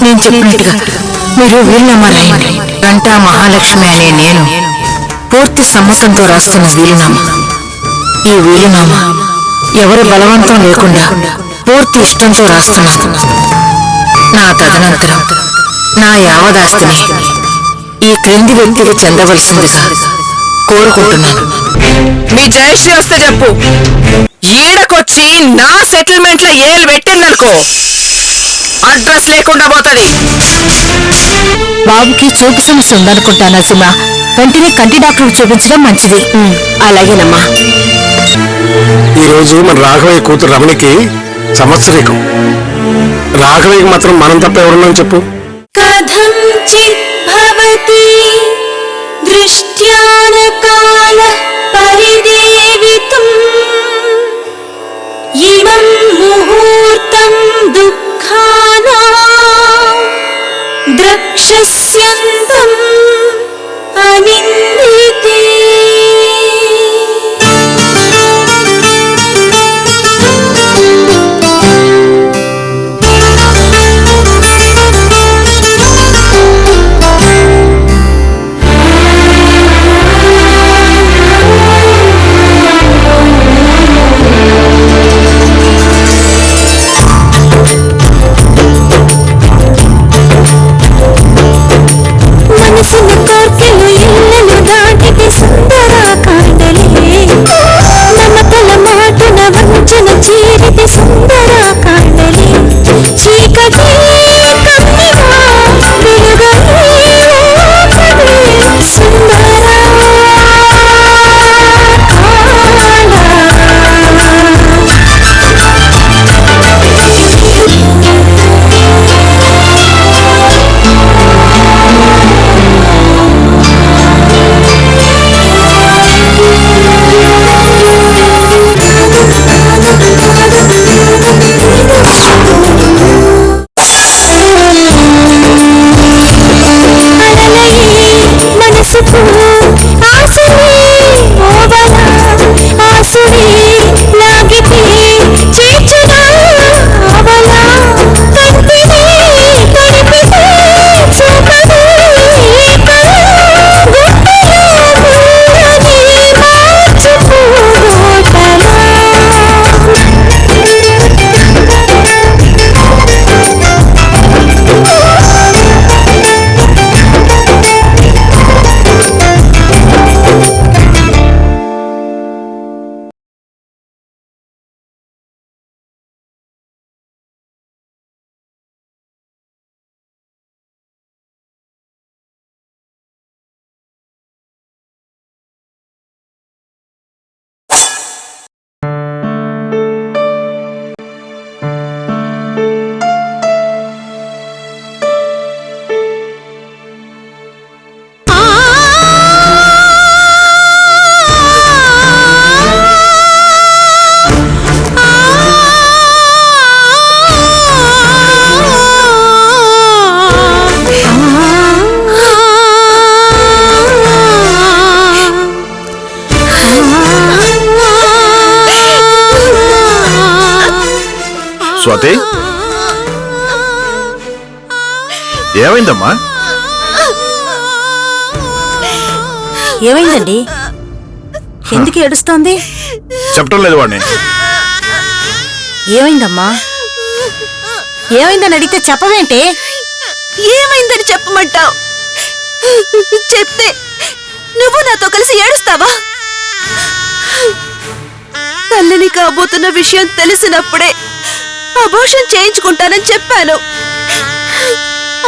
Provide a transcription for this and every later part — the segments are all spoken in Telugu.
నేను చెప్పినట్టుగా మీరు వీలునామా రాయండి. గంటా మహాలక్ష్మి అనే నేను పూర్తి సమ్మతంతో రాస్తున్న వీలునామా. ఈ వీలునామా ఎవరి బలవంతం లేకుండా పూర్తి ఇష్టంతో రాస్తున్నాను. నా తదనంతరం నా యావదాస్తిని ఈ క్రింది వ్యక్తికి చెందవలసిందిగా కోరుకుంటున్నాను. మీ జయశ్రీ వస్తే చెప్పు, ఈడకొచ్చి నా సెటిల్మెంట్ లో ఏలు పెట్టిందనుకో అడ్రస్ లేకుండా పోతది. బాబుకి చూపు సమస్య ఉందనుకుంటా నరసింహ, వెంటనే కంటి డాక్టర్ చూపించడం మంచిది. అలాగేనమ్మా. ఈరోజు మన రాఘవయ్య కూతురు రమణికి సంవత్సరీకం. రాఘవయ్యకి మాత్రం మనం తప్ప ఎవరున్నాం చెప్పు. కథంచిత్ భవతి దృష్ట్యాన కాల పరిదేవితుం ఇమం ముహూర్తం దుఃఖానా ద్రక్ష్యస్యంతం అనిందితే. స్వాతి, ఏమైందమ్మా? ఏమైందండి? ఎందుకు ఏడుస్తోంది? చెప్పడం లేదు వాడిని. ఏమైందమ్మా? ఏమైందని అడిగితే చెప్పవేంటి? ఏమైందని చెప్పమంటావు? చెప్తే నువ్వు నాతో కలిసి ఏడుస్తావా? తల్లిని కాబోతున్న విషయం తెలిసినప్పుడే అబోర్షన్ చేయించుకుంటానని చెప్పాను.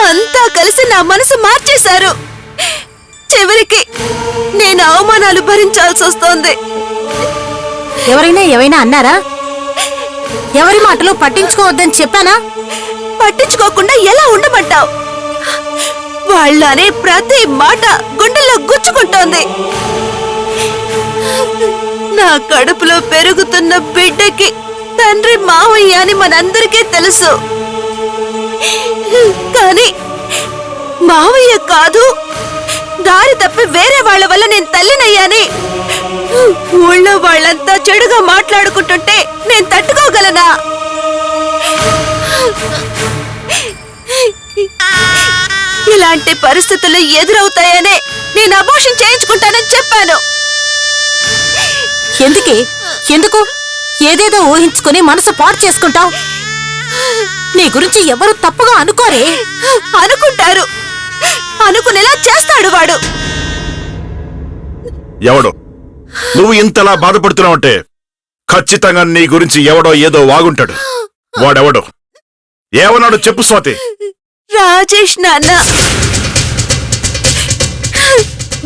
అంతా కలిసి నా మనసు మార్చేశారు. చివరికి నేను అవమానాలు భరించాల్సి వస్తోంది. ఎవరైనా ఏమైనా అన్నారా? ఎవరి మాటలు పట్టించుకోవద్దని చెప్పానా? పట్టించుకోకుండా ఎలా ఉండమంటావు? వాళ్ళనే ప్రతి మాట గుండెల్లో గుచ్చుకుంటోంది. నా కడుపులో పెరుగుతున్న బిడ్డకి తండ్రి మావయ్య అని మనందరికీ తెలుసు. కానీ మావయ్య కాదు, దారి తప్పి వేరే వాళ్ళ వల్ల నేను తల్లినయ్యాని ఊళ్ళో వాళ్ళంతా చెడుగా మాట్లాడుకుంటుంటే నేను తట్టుకోగలనా? ఇలాంటి పరిస్థితులు ఎదురవుతాయనే నేను అబార్షన్ చేయించుకుంటానని చెప్పాను. ఎందుకు ఏదేదో ఊహించుకుని మనసు పాడు చేసుకుంటావు? నీ గురించి ఎవరు తప్పుగా అనుకోరే. అనుకుంటారు, అనుకునేలా చేస్తాడు వాడు. ఎవడు? నువ్వు ఇంతలా బాధపడుతున్నావంటే ఖచ్చితంగా నీ గురించి ఎవడో ఏదో వాగుంటాడు. వాడెవడో ఏమన్నాడు చెప్పు స్వాతి. రాజేష్ నాన్న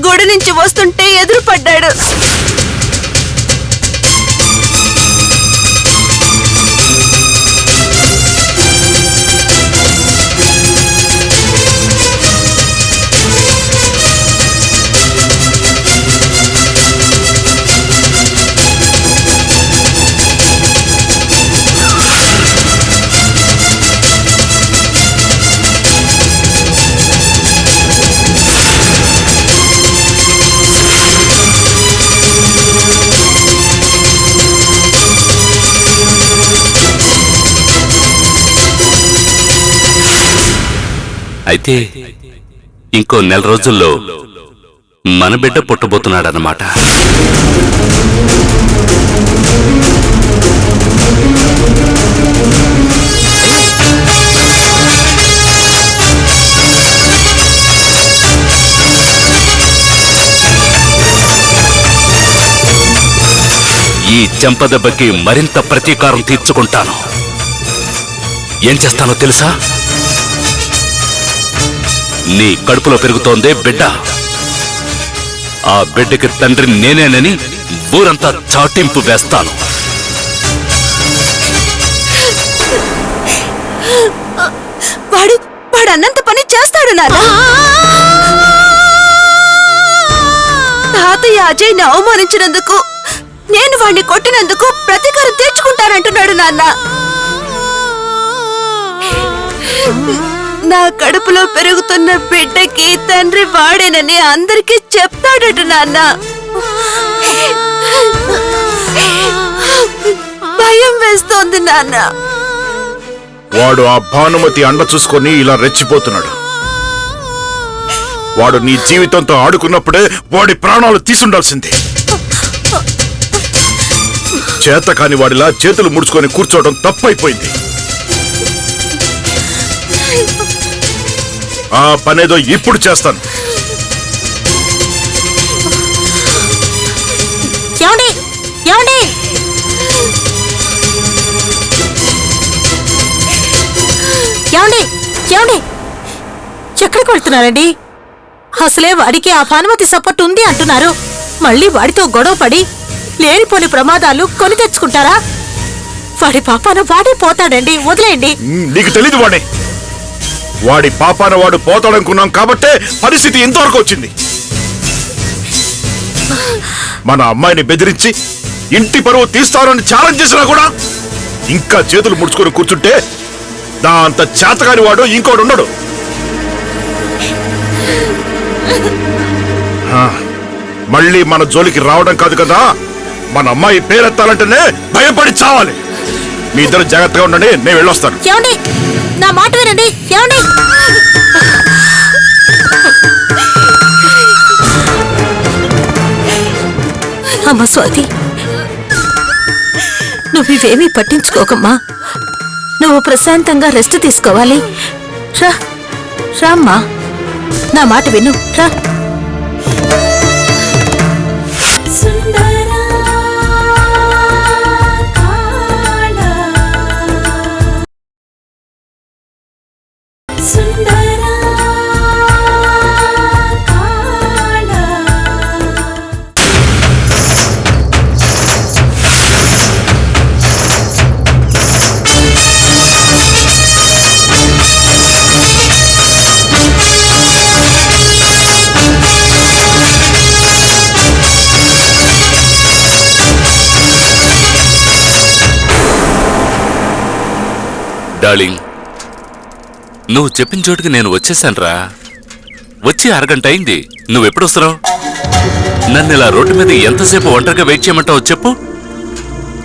గుడి నుంచి వస్తుంటే ఎదురుపడ్డాడు. అయితే ఇంకో నెల రోజుల్లో మన బిడ్డ పుట్టబోతున్నాడన్నమాట. ఈ చెంపదెబ్బకి మరింత ప్రతీకారం తీర్చుకుంటాను. ఏం చేస్తానో తెలుసా? నీ కడుపులో పెరుగుతోందే బిడ్డ. ఆ బిడ్డకి తండ్రి నేనేనని ఊరంతా చాటింపు వేస్తాను. వాడు అన్నంత పని చేస్తాడు నాన్న. తాతయ్య అజయ్ని అవమానించినందుకు, నేను వాణ్ణి కొట్టినందుకు ప్రతీకారం తీర్చుకుంటానంటున్నాడు నాన్న. నా కడుపులో పెరుగుతున్న బిడ్డకి తండ్రి వాడేనని అందరికీ చెప్తాడట నాన్న. భయం వేస్తోంది నాన్న. వాడు ఆ భానుమతి అండ చూసుకొని ఇలా రెచ్చిపోతున్నాడు. వాడు నీ జీవితంతో ఆడుకున్నప్పుడే వాడి ప్రాణాలు తీసుండాల్సిందే. చేత కాని వాడిలా చేతులు ముడుచుకొని కూర్చోవడం తప్పైపోయింది. ఆ పనేదో ఇప్పుడు చేస్తాను. ఏమండి ఏమండి ఏమండి ఏమండి ఎక్కడికి వెళ్తున్నారండి? అసలే వాడికి ఆ భానుమతి సపోర్ట్ ఉంది అంటున్నారు. మళ్ళీ వాడితో గొడవ పడి లేనిపోని ప్రమాదాలు కొని తెచ్చుకుంటారా? వాడి పాపాన వాడే పోతాడండి, వదిలేయండి. నీకు తెలీదు వాడి పాపాన వాడు పోతాడనుకున్నాం కాబట్టే పరిస్థితి ఇంతవరకు వచ్చింది. మన అమ్మాయిని బెదిరించి ఇంటి పరువు తీస్తారని ఛాలెంజ్ చేసినా కూడా ఇంకా చేతులు ముడుచుకొని కూర్చుంటే దా అంత చేతగాని వాడు ఇంకోడున్నాడు. మళ్ళీ మన జోలికి రావడం కాదు కదా, మన అమ్మాయి పేరెత్తాలంటేనే భయపడి చావాలి. మీ ఇద్దరు జాగ్రత్తగా ఉండండి, నేను వెళ్ళొస్తాను. ఏమండి నా మాట వినండి. ఏమండి అమ్మ స్వాతి, నువ్వు ఇవేమీ పట్టించుకోకమ్మా. నువ్వు ప్రశాంతంగా రెస్ట్ తీసుకోవాలి. రా రామ్మా, నా మాట విను, రా. డార్లింగ్, నువ్వు చెప్పిన చోటుకి నేను వచ్చేసానురా. వచ్చి అరగంట అయింది. నువ్వెప్పుడు వస్తున్నావు? నన్ను ఇలా రోడ్డు మీద ఎంతసేపు ఒంటరిగా వెయిట్ చేయమంటావు చెప్పు.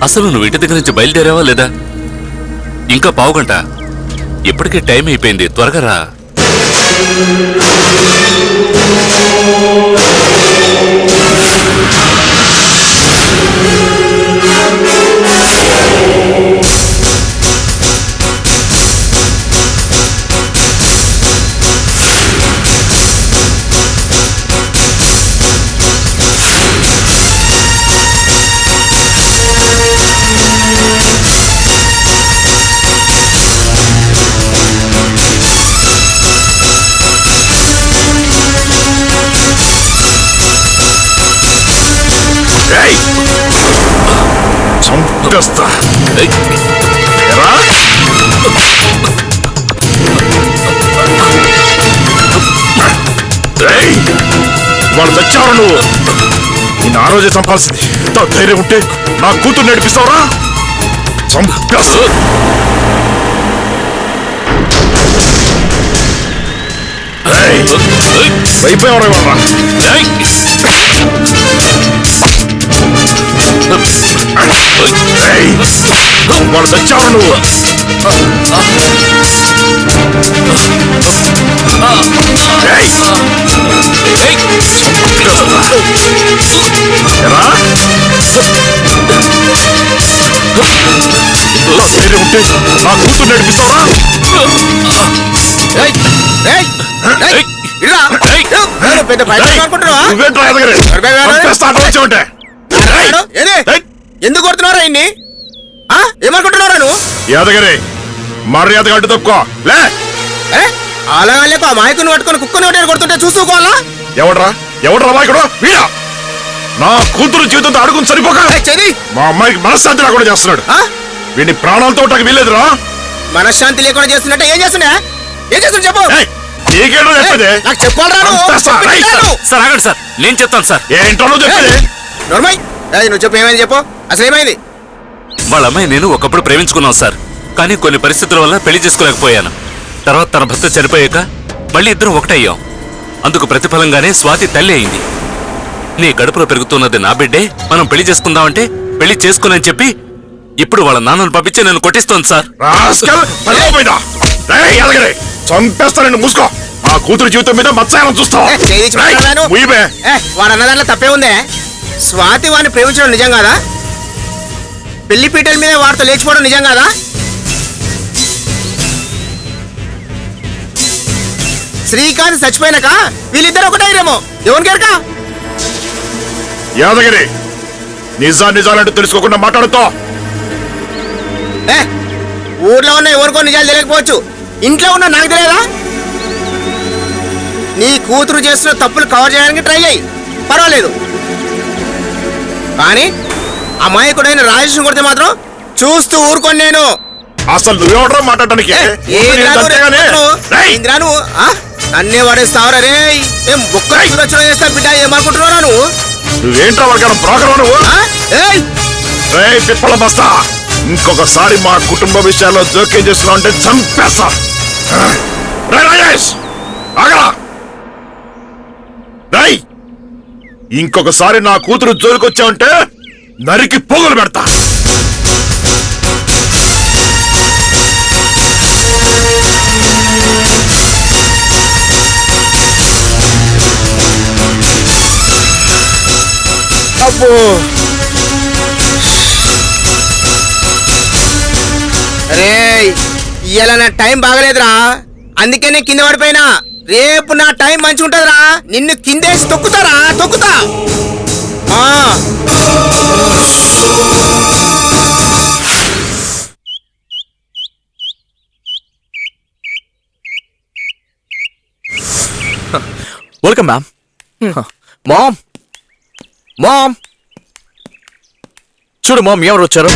అసలు నువ్వు ఇంటి దగ్గర నుంచి బయలుదేరావా లేదా? ఇంకా పావుగంట. ఇప్పటికే టైం అయిపోయింది, త్వరగా రా. చంపేస్తా. ఎరా? వాళ్ళు తెచ్చావు నువ్వు. నేను ఆ రోజే చంపాల్సింది. ఇంత ధైర్యం ఉంటే నా కూతురు నడిపిస్తావురా? చంపేస్తా. అయిపోయావరా వాళ్ళు తెచ్చావు నువ్వు. ఎరా? ధైర్యం ఉంటే నా కూతురు నడిపిస్తావా? నువ్వేంట్రా ఎదగరే? చంపేస్తా అటు వచ్చావంటే. ఎందుకు కొడుతున్నారా ఇన్ని? ఏమనుకుంటున్నారా నువ్వు? యాదగిరి మర్యాదగా అడ్డు తప్పుకో. లే అలా లేక ఆ మాయకుని పట్టుకొని కుక్కని ఒకటి కొడుతుంటే చూసుకోవాలా? ఎవడ్రా మాయకుడు? వీడా నా కూతురు జీవితంతో అడుగుని సరిపోక మా అమ్మాయికి మనశ్శాంతి లేకుండా చేస్తున్నాడు. వీడిని ప్రాణాలతో వీల్లేదురా. మనశ్శాంతి లేకుండా చేస్తున్నట్టే ఏం చేస్తున్నా? ఏం చేస్తున్నా చెప్పు. నీకేంటో చెప్పేది? నాకు చెప్పాలరా? సార్ ఆగండి సార్, నేను చెప్తాను సార్. ఏంటో నువ్వు చెప్పేది? నోర్మయ్, నువ్వు చెప్పు. ఏమైంది చెప్పు. అసలు ఏమైంది? వాళ్ళ అమ్మాయి నేను ఒకప్పుడు ప్రేమించుకున్నాం సార్. కానీ కొన్ని పరిస్థితుల వల్ల పెళ్లి చేసుకోలేకపోయాను. తర్వాత తన భర్త చనిపోయాక మళ్ళీ ఇద్దరం ఒకటయ్యాం. అందుకు ప్రతిఫలంగానే స్వాతి తల్లి అయింది. నీ కడుపులో పెరుగుతున్నది నా బిడ్డే, మనం పెళ్లి చేసుకుందామంటే పెళ్లి చేసుకోనని చెప్పి ఇప్పుడు వాళ్ళ నాన్నను పంపించి నన్ను కొట్టిస్తోంది సార్. చంపేస్తా నిన్ను. మూసుకో. ఆ కూతురు జీవితం మీద మత్స్యాలను చూస్తావు. వాడు అన్న దాంట్లో తప్పే ఉందే. స్వాతి వాడిని ప్రేమించడం నిజం కాదా? పెళ్లి పీటల మీద వాడితో లేచిపోవడం నిజం కాదా? శ్రీకాంత్ చచ్చిపోయినాక వీళ్ళిద్దరు ఒకటైరేమో. ఎవరికేరకా? యాదగిరి నిజాలంటూ తెలుసుకోకుండా మాట్లాడుతో. ఊర్లో ఉన్న ఎవరికో నిజాలు తెలియకపోవచ్చు, ఇంట్లో ఉన్న నాకు తెలియదా? నీ కూతురు చేస్తున్న తప్పులు కవర్ చేయడానికి ట్రై చేయి, పర్వాలేదు. కానీ అమాయకుడైన రాజేష్ కొడితే మాత్రం చూస్తూ ఊరుకోండి నేను. అసలు నువ్వెవడరా మాట్లాడటానికి? అన్నే వాడేస్తావరా రే? ఏం బొక్క సురక్షణ చేస్తా బిడ్డ? ఏమనుకుంటున్నారా నువ్వు? నువ్వేంట్రా వాడికి బ్రోకర్ నువ్వు? పిప్పల బస్తా, ఇంకొకసారి మా కుటుంబ విషయాల్లో జోక్యం చేస్తున్నావు అంటే చంపేస్తా. రాజేష్ ఆగరా. ఇంకొకసారి నా కూతురు జోలికొచ్చావంటే నరికి పోగులు పెడతా. అబ్బో, అరే ఇవాళ నా టైం బాగలేదురా, అందుకే నేను కింద పడిపోయినా. రేపు నా టైం మంచి ఉంటుందిరా, నిన్ను కిందేసి తొక్కుతారా, తొక్కుతా. Welcome ma'am. మామ్ మామ్ చూడు మామ్, ఎవరు వచ్చారు?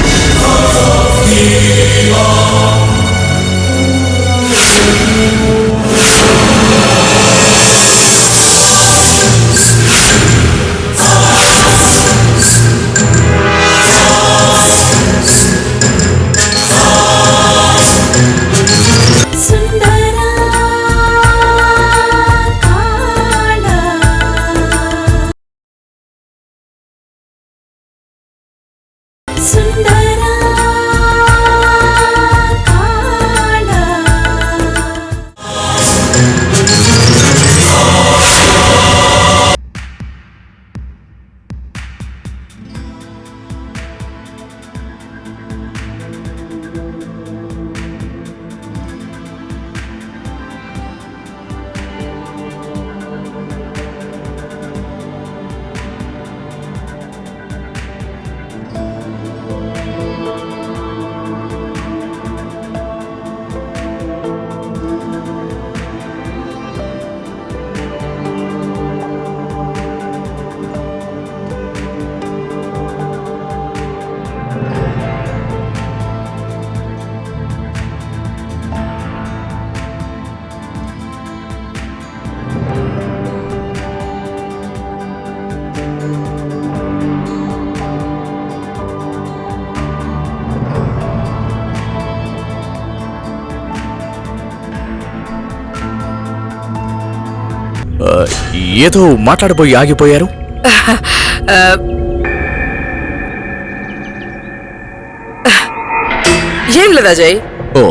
ఏదో మాట్లాడబోయి ఆగిపోయారు. ఏం లేదు అజయ్, ఓ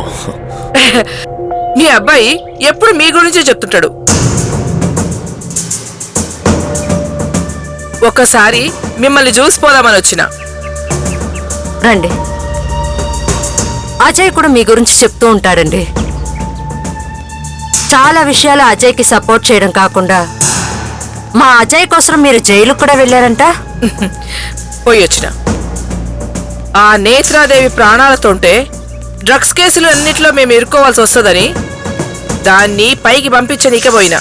మీ అబ్బాయి ఎప్పుడు మీ గురించే చెప్తుంటాడు. ఒక్కసారి మిమ్మల్ని చూసిపోదామని వచ్చిన. రండి. అజయ్ కూడా మీ గురించి చెప్తూ ఉంటాడండి. చాలా విషయాలు అజయ్కి సపోర్ట్ చేయడం కాకుండా మా అజయ్ కోసం మీరు జైలుకు కూడా వెళ్ళారంట. పోయి వచ్చిన. ఆ నేత్రాదేవి ప్రాణాలతోంటే డ్రగ్స్ కేసులు అన్నిట్లో మేము ఇరుక్కోవాల్సి వస్తుందని దాన్ని పైకి పంపించనీకే పోయినా.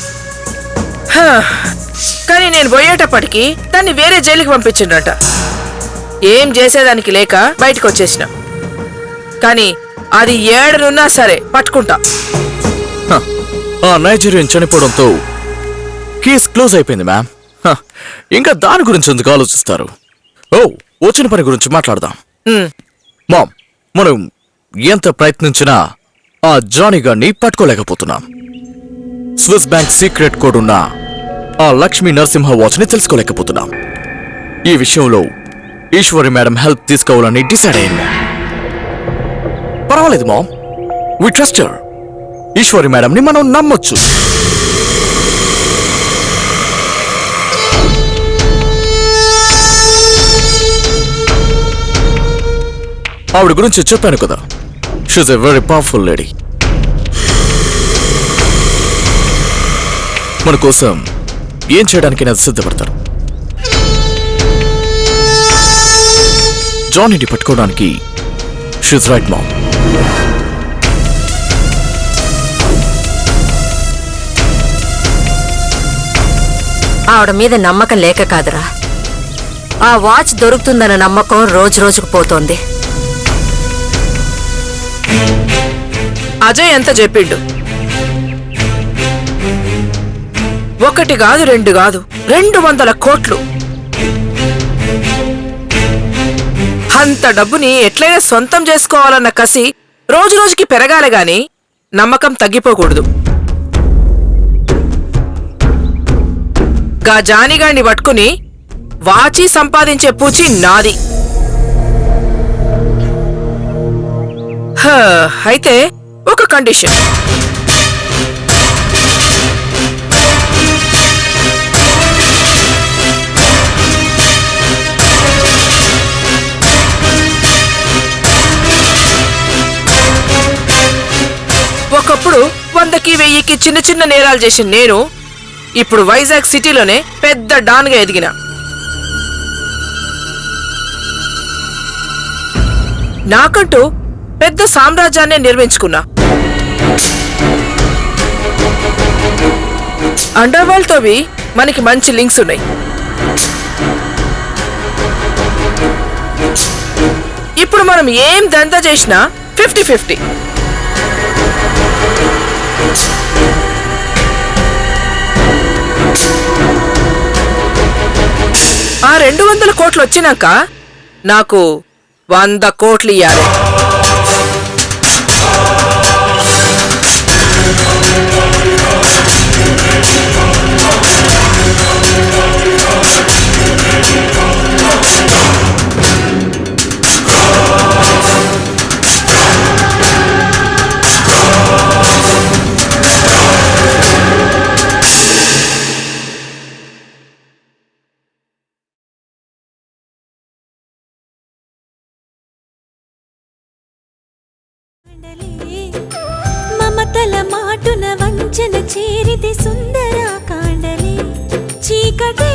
కానీ నేను పోయేటప్పటికి దాన్ని వేరే జైలుకి పంపించిండ్రట. ఏం చేసేదానికి లేక బయటకు వచ్చేసిన. కానీ అది ఏడనున్నా సరే పట్టుకుంటా. ఆ నైజీరియన్ చనిపోవడంతో కేస్ క్లోజ్ అయిపోయింది మ్యామ్. ఇంకా దాని గురించి ఎందుకు ఆలోచిస్తారు? ఓ వచ్చిన పని గురించి మాట్లాడదాం. మామ్, మనం ఎంత ప్రయత్నించినా ఆ జానీ గారిని పట్టుకోలేకపోతున్నాం. స్విస్ బ్యాంక్ సీక్రెట్ కోడ్ ఉన్న ఆ లక్ష్మీ నరసింహ వాచ్ ని తెలుసుకోలేకపోతున్నాం. ఈ విషయంలో ఈశ్వరి మేడం హెల్ప్ తీసుకోవాలని డిసైడ్ అయ్యింది. పర్వాలేదు ma'am, we trust her. Eshwari madam ని మనం నమ్మొచ్చు. ఆవిడ గురించి చెప్పాను కదా, she's a very powerful lady. మన కోసం ఏం చేయడానికైనా సిద్ధపడతారు. జానీని పట్టుకోవడానికి షీఈ్ రైట్ మామ్. ఆవిడ మీద నమ్మకం లేక కాదురా, ఆ వాచ్ దొరుకుతుందన్న నమ్మకం రోజు రోజుకు పోతోంది. అజయ్ ఎంత చెప్పిండు? 1 కాదు 2 కాదు 200 కోట్లు. అంత డబ్బుని ఎట్లయినా సొంతం చేసుకోవాలన్న కసి రోజు రోజుకి పెరగాలి గాని నమ్మకం తగ్గిపోకూడదు. గా జానిగాడిని పట్టుకుని వాచి సంపాదించే పూచి నాది. అయితే ఒక కండిషన్. ఒకప్పుడు 100కి 1000కి చిన్న చిన్న నేరాలు చేసిన నేను ఇప్పుడు వైజాగ్ సిటీలోనే పెద్ద డాన్గా ఎదిగిన. నాకంటూ పెద్ద సామ్రాజ్యాన్ని నిర్మించుకున్నా. అండర్ వరల్డ్ తోవి మనకి మంచి లింక్స్ ఉన్నాయి. ఇప్పుడు మనం ఏం దందా చేసినా 50-50. ఆ 200 కోట్లు వచ్చినాక నాకు 100 కోట్లు ఇయ్యాలి. మమతల మాటున వంచన చేరిది సుందర కాండలే చీకటే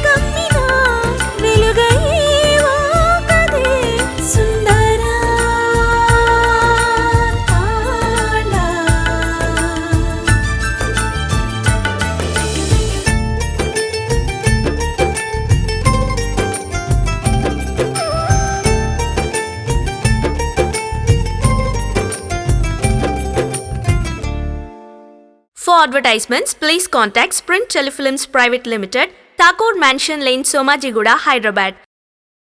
కమ్మినా వెలుగయేవో కదే సుందర కాండ. For advertisements, please contact Sprint Telefilms Private Limited, Thakur Mansion Lane, Somajiguda, Hyderabad.